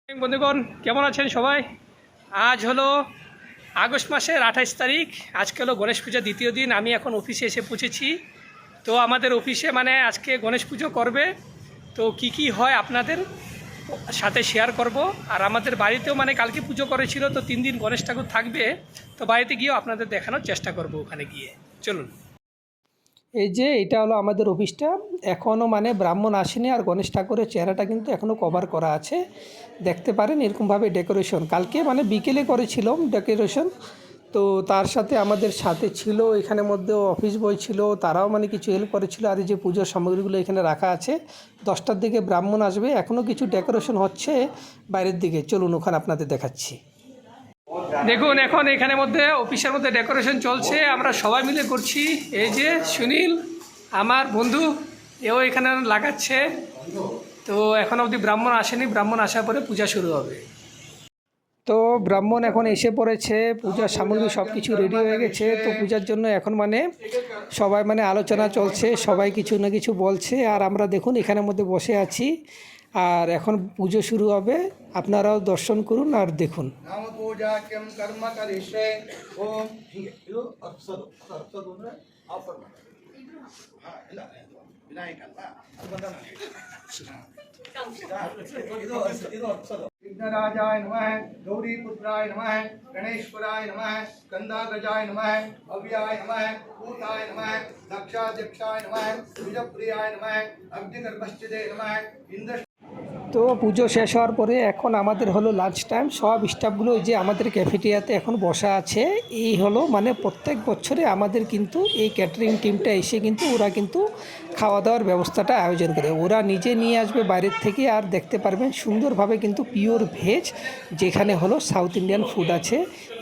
বন্ধুগণ, কেমন আছেন সবাই? আজ হলো আগস্ট মাসের 28 তারিখ। আজকে হলো গণেশ পূজা দ্বিতীয় দিন। আমি এখন অফিসে এসে পৌঁছেছি। তো আমাদের অফিসে আজকে গণেশ পুজো করবে। তো কি হয় আপনাদের সাথে শেয়ার করব। আর আমাদের বাড়িতেও কালকে পুজো করেছিল, তো 3 দিন গণেশ ঠাকুর থাকবে। তো বাড়িতে গিয়েও আপনাদের দেখানোর চেষ্টা করব ওখানে গিয়ে। চলুন। এই যে এটা হলো আমাদের অফিসটা। এখনও ব্রাহ্মণ আসেনি, আর গণেশ ঠাকুরের চেহারাটা কিন্তু এখনও কভার করা আছে। দেখতে পারেন এরকমভাবে ডেকোরেশন কালকে বিকেলে করেছিলাম ডেকোরেশন। তো তার সাথে আমাদের সাথে ছিল এখানে মধ্যে অফিস বয় ছিল, তারাও কিছু হেল্প করেছিল। আর এই যে পুজোর সামগ্রীগুলো এখানে রাখা আছে। 10টার দিকে ব্রাহ্মণ আসবে, এখনও কিছু ডেকোরেশন হচ্ছে বাইরের দিকে। চলুন ওখানে আপনাদের দেখাচ্ছি। দেখুন এখন এখানে মধ্যে অফিসের মধ্যে ডেকোরেশন চলছে, আমরা সবাই মিলে করছি। এই যে সুনীল আমার বন্ধু, এও এখানে লাগাচ্ছে। তো এখন অবধি ব্রাহ্মণ আসেনি, ব্রাহ্মণ আসার পরে পূজা শুরু হবে। তো ব্রাহ্মণ এখন এসে পড়েছে, পূজার সামগ্রী সব কিছু রেডি হয়ে গেছে। তো পূজার জন্য এখন সবাই আলোচনা চলছে, সবাই কিছু না কিছু বলছে। আর আমরা দেখুন এখানের মধ্যে বসে আছি, আর এখন পুজো শুরু হবে। আপনারাও দর্শন করুন আর দেখুন। विघ्नराजाय नमः, गौरीपुत्राय नमः, गणेश्वराय नमः, स्कंदागजाय नमः, अव्याय नमः, भूताय नमः, दक्षाध्यक्षाय नमः, द्विजप्रियाय नमः, अग्निगर्भश्चिदे नमः, इंद्र। তো পুজো শেষ হওয়ার পরে এখন আমাদের হলো লাঞ্চ টাইম। সব স্টাফগুলো যে আমাদের ক্যাফেটেরিয়াতে এখন বসা আছে। এই হলো প্রত্যেক বছরে আমাদের কিন্তু এই ক্যাটারিং টিমটা এসে কিন্তু ওরা কিন্তু খাওয়া দাওয়ার ব্যবস্থাটা আয়োজন করে। ওরা নিজে নিয়ে আসবে বাইরের থেকে। আর দেখতে পারবেন সুন্দরভাবে কিন্তু পিওর ভেজ, যেখানে হলো সাউথ ইন্ডিয়ান ফুড আছে।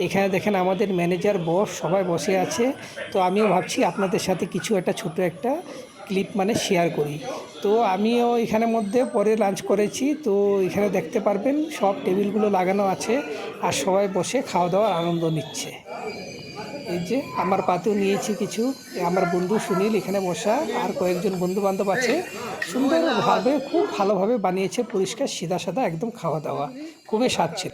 এখানে দেখেন আমাদের ম্যানেজার, বস সবাই বসে আছে। তো আমিও ভাবছি আপনাদের সাথে কিছু একটা ছোট একটা ক্লিপ শেয়ার করি। তো আমিও এখানের মধ্যে পরে লাঞ্চ করেছি। তো এখানে দেখতে পারবেন সব টেবিলগুলো লাগানো আছে, আর সবাই বসে খাওয়া দাওয়ার আনন্দ নিচ্ছে। এই যে আমার পাতেও নিয়েছি কিছু। আমার বন্ধু সুনীল এখানে বসা, আর কয়েকজন বন্ধু বান্ধব আছে। সুন্দরভাবে খুব ভালোভাবে বানিয়েছে, পরিষ্কার সিধা সাদা একদম খাওয়া দাওয়া, খুবই স্বাদ ছিল।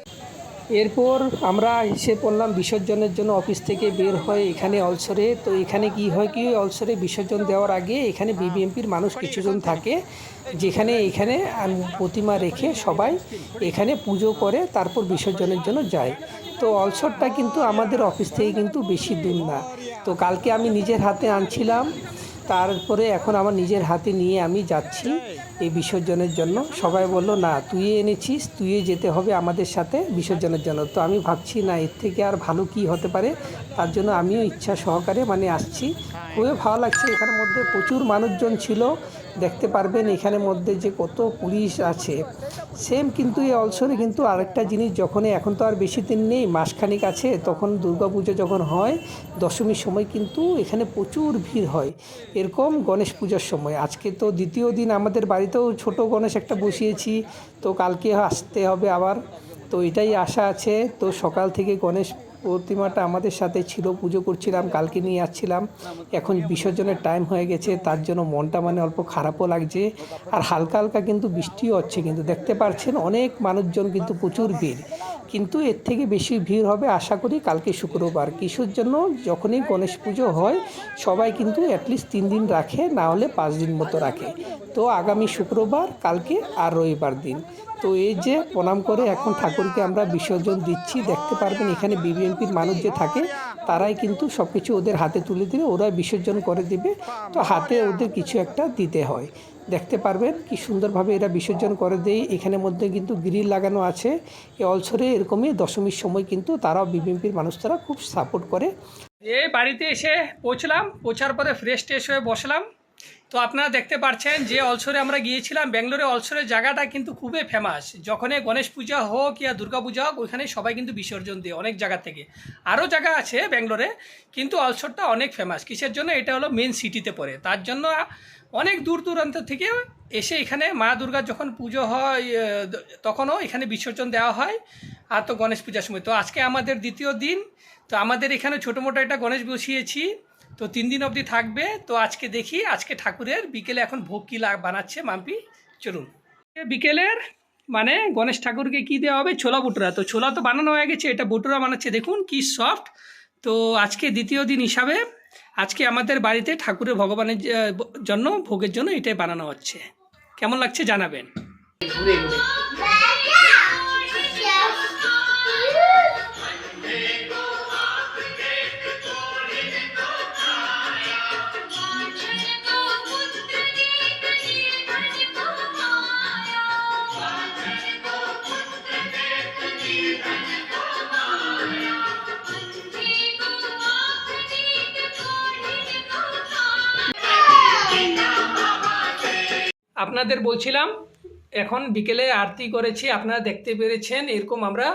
এরপর আমরা এসে পড়লাম বিসর্জনের জন্য। অফিস থেকে বের হয়ে এখানে অলসরে। তো এখানে কি হয় কি, অলসরে বিসর্জন দেওয়ার আগে এখানে বিবিএমপির মানুষ কিছুজন থাকে, যেখানে এখানে প্রতিমা রেখে সবাই এখানে পুজো করে, তারপর বিসর্জনের জন্য যায়। তো অলসরটা কিন্তু আমাদের অফিস থেকে কিন্তু বেশি দূর না। তো কালকে আমি নিজের হাতে আনছিলাম, তারপরে এখন আমার নিজের হাতে নিয়ে আমি যাচ্ছি এই বিসর্জনের জন্য। সবাই বললো না তুই এনেছিস, তুই যেতে হবে আমাদের সাথে বিসর্জনের জন্য। তো আমি ভাবছি না এর থেকে আর ভালো কি হতে পারে, তার জন্য আমিও ইচ্ছা সহকারে আসছি। খুবই ভালো লাগছে। এখানের মধ্যে প্রচুর মানুষজন ছিল, দেখতে পারবেন এখানের মধ্যে যে কত পুলিশ আছে। সেম কিন্তু এই অলসরে কিন্তু আরেকটা জিনিস, যখন এখন তো আর বেশি দিন নেই, মাসখানিক আছে, তখন দুর্গাপুজো যখন হয় দশমীর সময় কিন্তু এখানে প্রচুর ভিড় হয়। এরকম গণেশ পূজার সময় আজকে তো দ্বিতীয় দিন, আমাদের বাড়িতেও ছোট গণেশ একটা বসিয়েছি। তো কালকে আসতে হবে আবার। তো এটাই আশা আছে। তো সকাল থেকে গণেশ প্রতিমাটা আমাদের সাথে ছিল, পুজো করছিলাম, কালকে নিয়ে আসছিলাম। এখন বিসর্জনের টাইম হয়ে গেছে, তার জন্য মনটা অল্প খারাপও লাগছে। আর হালকা হালকা কিন্তু বৃষ্টিও হচ্ছে, কিন্তু দেখতে পাচ্ছেন অনেক মানুষজন, কিন্তু প্রচুর ভিড়। কিন্তু এর থেকে বেশি ভিড় হবে আশা করি কালকে শুক্রবার। কিসের জন্য, যখনই গণেশ পুজো হয় সবাই কিন্তু অ্যাটলিস্ট 3 দিন রাখে, না হলে 5 দিন মতো রাখে। তো আগামী শুক্রবার, কালকে আর রবিবার দিন। তো এই যে প্রণাম করে এখন ঠাকুরকে আমরা বিসর্জন দিচ্ছি। দেখতে পারবেন এখানে বিবিএমপির মানুষ যে থাকে, তারাই কিন্তু সব কিছু ওদের হাতে তুলে দিলে ওরা বিসর্জন করে দিবে। তো হাতে ওদের কিছু একটা দিতে হয়। দেখতে পারবেন কি সুন্দরভাবে এরা বিসর্জন করে দেয়। এখানের মধ্যে কিন্তু গ্রিল লাগানো আছে। এই অলসরে এরকমই দশমীর সময় কিন্তু তারাও বিবিএমপির মানুষ তারা খুব সাপোর্ট করে। এই বাড়িতে এসে পৌঁছলাম, পৌঁছার পরে ফ্রেশ ট্রেশ হয়ে বসলাম। তো আপনারা দেখতে পাচ্ছেন যে অলসরে আমরা গিয়েছিলাম, ব্যাঙ্গালোরে অলসরের জায়গাটা কিন্তু খুবই ফেমাস। যখনই গণেশ পূজা হোক ইয়া দুর্গা পূজা হোক, ওইখানে সবাই কিন্তু বিসর্জন দেয় অনেক জায়গা থেকে। আরও জায়গা আছে ব্যাঙ্গালোরে, কিন্তু অলসরটা অনেক ফেমাস। কিসের জন্য, এটা হলো মেন সিটিতে পড়ে, তার জন্য অনেক দূর দূরান্ত থেকে এসে এখানে মা দুর্গার যখন পুজো হয় তখনও এখানে বিসর্জন দেওয়া হয়। আর তো গণেশ পূজার সময়, তো আজকে আমাদের দ্বিতীয় দিন। তো আমাদের এখানে ছোটো মোটো একটা গণেশ বসিয়েছি। তো 3 দিন অবধি থাকবে। তো আজকে দেখি আজকে ঠাকুরের বিকেলে এখন ভোগ কী বানাচ্ছে মাম্পি। চলুন। বিকেলের মানে গণেশ ঠাকুরকে কি দেওয়া হবে, ছোলা ভুটুরা। তো ছোলা তো বানানো হয়ে গেছে, এটা ভুটুরা বানাচ্ছে, দেখুন কি সফট। তো আজকে দ্বিতীয় দিন হিসাবে আজকে আমাদের বাড়িতে ঠাকুরের ভগবানের জন্য ভোগের জন্য এটাই বানানো হচ্ছে। কেমন লাগছে জানাবেন। ঘুরে ঘুরে আপনাদের বলছিলাম এখন বিকেলে আরতি করেছি, আপনারা দেখতে পেরেছেন। এরকম আমরা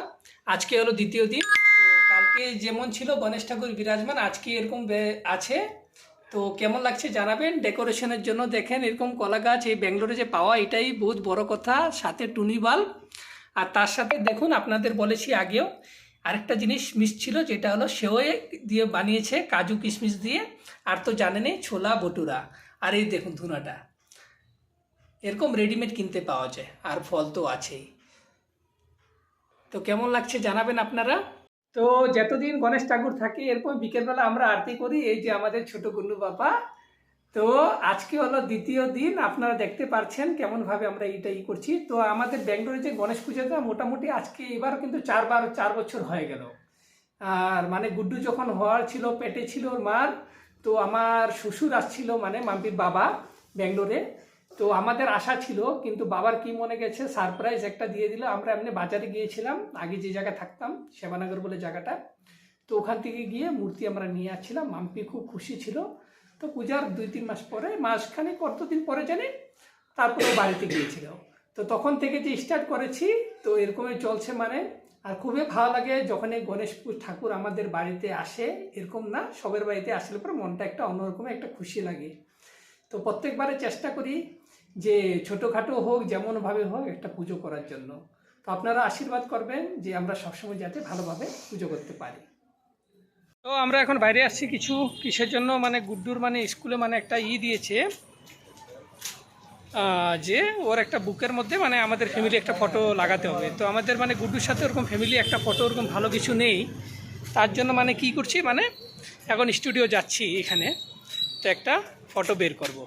আজকে হলো দ্বিতীয় দিন। তো কালকে যেমন ছিল গণেশ ঠাকুর বিরাজমান, আজকে এরকম আছে। তো কেমন লাগছে জানাবেন। ডেকোরেশনের জন্য দেখেন এরকম কলা গাছ এই ব্যাঙ্গালোরে যে পাওয়া, এটাই বহুত বড় কথা। সাথে টুনি বাল্ব, আর তার সাথে দেখুন আপনাদের বলেছি আগেও আরেকটা জিনিস মিস ছিল, যেটা হলো সেওয়ে দিয়ে বানিয়েছে, কাজু কিশমিশ দিয়ে। আর তো জানেনই ছোলা ভটুরা। আর এই দেখুন ধুনাটা এরকম রেডিমেড কিনতে পাওয়া যায়, আর ফল তো আছেই। তো কেমন লাগছে জানাবেন আপনারা। তো যতদিন গণেশ ঠাকুর থাকে এরপর বিকেলবেলা আমরা আরতি করি, এই যে আমাদের ছোট গুন্নু বাবা। তো আজকে হলো দ্বিতীয় দিন, আপনারা দেখতে পাচ্ছেন কেমনভাবে আমরা এইটাই করছি। তো আমাদের ব্যাঙ্গালোরে যে গণেশ পুজোটা মোটামুটি আজকে এবার কিন্তু 4 বছর হয়ে গেল। আর মানে গুড্ডু যখন হওয়ার ছিল, পেটে ছিল ওর মার, তো আমার শ্বশুর আসছিল, মানে মাম্পির বাবা ব্যাঙ্গালোরে। তো আমাদের আশা ছিল, কিন্তু বাবার কি মনে গেছে সারপ্রাইজ একটা দিয়ে দিল। আমরা এমনি বাজারে গিয়েছিলাম, আগে যে জায়গায় থাকতাম সেবানগর বলে জায়গাটা, তো ওখান থেকে গিয়ে মূর্তি আমরা নিয়ে আসছিলাম। মাম্পি খুব খুশি ছিল। তো পূজার 2-3 মাস পরে, মাসখানে কতদিন পরে জানি, তারপরে বাড়িতে গিয়েছিল। তো তখন থেকে যে স্টার্ট করেছি, তো এরকমই চলছে মানে। আর খুবই ভালো লাগে যখন এই গণেশ ঠাকুর আমাদের বাড়িতে আসে। এরকম না, সবের বাড়িতে আসলে পরে মনটা একটা অন্যরকম একটা খুশি লাগে। তো প্রত্যেকবারে চেষ্টা করি যে ছোটোখাটো হোক, যেমনভাবে হোক, একটা পুজো করার জন্য। তো আপনারা আশীর্বাদ করবেন যে আমরা সবসময় যাতে ভালোভাবে পুজো করতে পারি। তো আমরা এখন বাইরে আসছি কিছু কিসের জন্য, মানে গুড্ডুর মানে স্কুলে মানে একটা দিয়েছে, যে ওর একটা বুকের মধ্যে মানে আমাদের ফ্যামিলি একটা ফটো লাগাতে হবে। তো আমাদের মানে গুড্ডুর সাথে ওরকম ফ্যামিলি একটা ফটো ওরকম ভালো কিছু নেই, তার জন্য মানে কি করছি, মানে এখন স্টুডিও যাচ্ছি এখানে, তো একটা ফটো বের করব।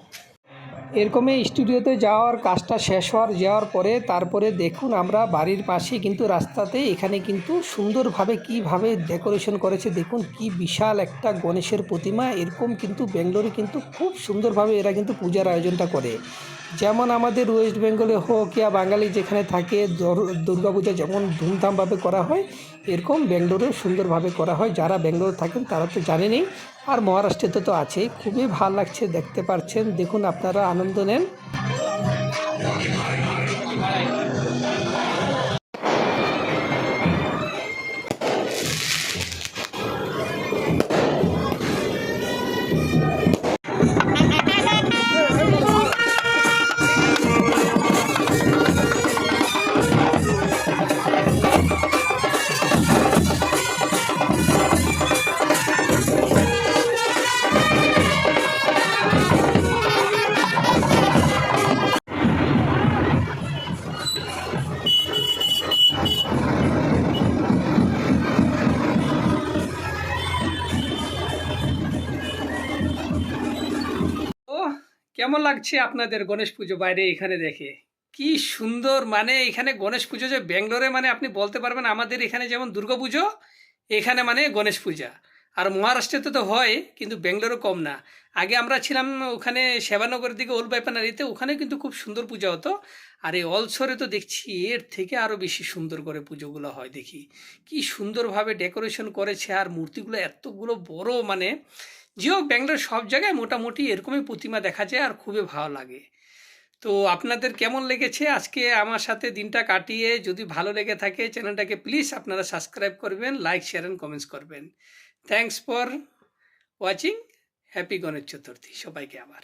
এরকমই স্টুডিওতে যাওয়ার কাজটা শেষ যাওয়ার পরে তারপরে দেখুন আমরা বাড়ির পাশে কিন্তু রাস্তাতে এখানে কিন্তু সুন্দরভাবে কিভাবে ডেকোরেশন করেছে। দেখুন কি বিশাল একটা গণেশের প্রতিমা। এরকম কিন্তু ব্যাঙ্গালোরে কিন্তু খুব সুন্দরভাবে এরা কিন্তু পূজার আয়োজনটা করে। যেমন আমাদের ওয়েস্ট বেঙ্গলে হোক ইয়া বাঙালি যেখানে থাকে দুর্গাপূজা যেমন ধুমধামভাবে করা হয়, এরকম ব্যাঙ্গালোরেও সুন্দরভাবে করা হয়। যারা ব্যাঙ্গালোর থাকেন তারা তো জানেনই, আর মহারাষ্ট্রেতে তো আছেই। খুবই ভালো লাগছে, দেখতে পাচ্ছেন। দেখুন আপনারা আনন্দ নেন। কেমন লাগছে আপনাদের গণেশ পুজো বাইরে এখানে দেখে? কি সুন্দর, মানে এখানে গণেশ পুজো যে ব্যাঙ্গালোরে মানে আপনি বলতে পারবেন আমাদের এখানে যেমন দুর্গা পুজো, এখানে মানে গণেশ পূজা। আর মহারাষ্ট্রেতে তো হয়, কিন্তু ব্যাঙ্গালোরও কম না। আগে আমরা ছিলাম ওখানে সেবানগরের দিকে, ওল্ড বাইপানারিতে, ওখানে কিন্তু খুব সুন্দর পূজা হতো। আর এই অলসরে তো দেখছি এর থেকে আরও বেশি সুন্দর করে পুজোগুলো হয়। দেখি কি সুন্দরভাবে ডেকোরেশন করেছে, আর মূর্তিগুলো এতগুলো বড়, মানে যেও ব্যাঙ্গালোর সব জায়গায় মোটামুটি এরকমই প্রতিমা দেখা যায়, আর খুবই ভালো লাগে। তো আপনাদের কেমন লেগেছে আজকে আমার সাথে দিনটা কাটিয়ে? যদি ভালো লেগে থাকে চ্যানেলটাকে প্লিজ আপনারা সাবস্ক্রাইব করবেন, লাইক শেয়ার অ্যান্ড কমেন্টস করবেন। Thanks for watching. Happy Ganesh Chaturthi সবাইকে আবার।